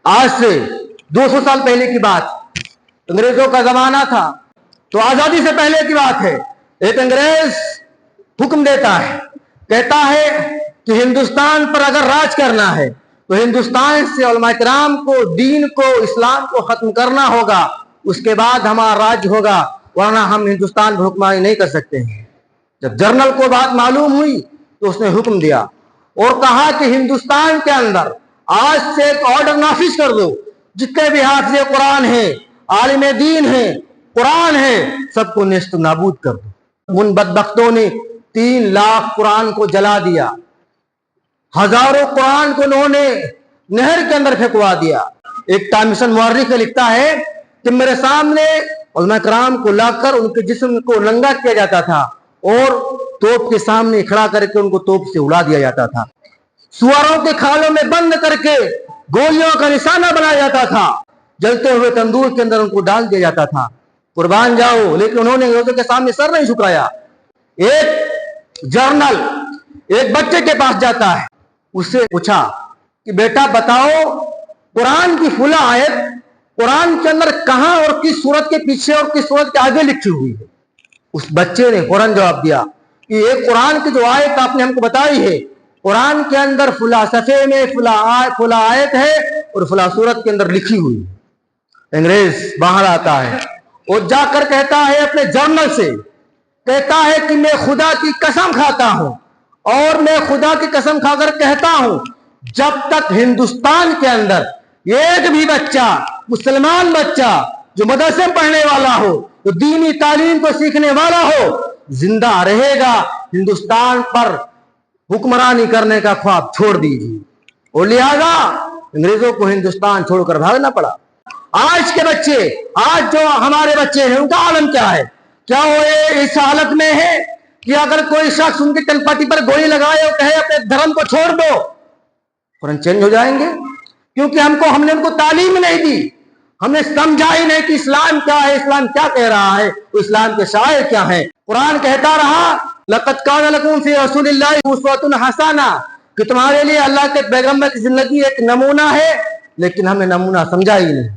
آج سے 200 سال پہلے کی بات، انگریزوں کا زمانہ تھا، تو آزادی سے پہلے کی بات ہے۔ ایک انگریز حکم دیتا ہے، کہتا ہے کہ ہندوستان پر اگر راج کرنا ہے تو ہندوستان سے علماء کرام کو، دین کو، اسلام کو ختم کرنا ہوگا، اس کے بعد ہمارا راج ہوگا، ورنہ ہم ہندوستان میں حکمرانی نہیں کر سکتے ہیں۔ جب جنرل کو بات معلوم ہوئی تو اس نے حکم دیا اور کہا کہ ہندوستان کے اندر آج سے ایک آرڈر نافذ کر دو، جتنے بھی حافظ قرآن ہیں، عالم دین ہیں، قرآن ہے، سب کو نیست و نابود کر دو۔ ان بدبختوں نے 3 لاکھ قرآن کو جلا دیا، ہزاروں قرآن کو انہوں نے نہر کے اندر پھینکوا دیا۔ ایک ٹائمسن مورخ لکھتا ہے کہ میرے سامنے علماء کرام کو لا کر ان کے جسم کو ننگا کیا جاتا تھا اور توپ کے سامنے کھڑا کر کے ان کو توپ سے اڑا دیا جاتا تھا، سواروں کے کھالوں میں بند کر کے گولیوں کا نشانہ بنایا جاتا تھا، جلتے ہوئے تندور کے اندر ان کو ڈال دیا جاتا تھا۔ قربان جاؤ، لیکن انہوں نے انگریزوں کے سامنے سر نہیں جھکایا۔ ایک جرنل ایک بچے کے پاس جاتا ہے، اس سے پوچھا کہ بیٹا بتاؤ، قرآن کی فلاں آیت قرآن کے اندر کہاں اور کس سورت کے پیچھے اور کس سورت کے آگے لکھی ہوئی ہے؟ اس بچے نے فوراً جواب دیا کہ ایک قرآن کی جو آیت آپ نے ہم کو بتائی ہے، قرآن کے اندر فلاں صفحے میں فلاں آیت ہے اور فلاں سورت کے اندر لکھی ہوئی ہے۔ انگریز باہر آتا ہے اور جا کر کہتا ہے اپنے جرنل سے، کہتا ہے کہ میں خدا کی قسم کھاتا ہوں اور میں خدا کی قسم کھا کر کہتا ہوں، جب تک ہندوستان کے اندر ایک بھی بچہ، مسلمان بچہ جو مدرسے پڑھنے والا ہو، جو دینی تعلیم کو سیکھنے والا ہو، زندہ رہے گا، ہندوستان پر حکمرانی کرنے کا خواب چھوڑ دیجیے۔ اور لہذا انگریزوں کو ہندوستان چھوڑ کر بھاگنا پڑا۔ آج کے بچے، آج جو ہمارے بچے ہیں، ان کا عالم کیا ہے؟ کیا وہ اس حالت میں ہے کہ اگر کوئی شخص ان کی ٹن پٹی پر گولی لگائے اور کہے اپنے دھرم کو چھوڑ دو، فوراً چینج ہو جائیں گے؟ کیونکہ ہم نے ان کو تعلیم نہیں دی، ہم نے سمجھا ہی نہیں کہ اسلام کیا ہے، اسلام کیا کہہ رہا ہے، اسلام کے شاعر کیا ہیں۔ قرآن کہتا رہا لَقَدْ كَانَ لَكُمْ فِي رَسُولِ اللَّهِ أُسْوَةٌ حَسَنَةٌ، کہ تمہارے لیے اللہ کے پیغمبر کی زندگی ایک نمونہ ہے، لیکن ہمیں نمونہ سمجھا ہی نہیں۔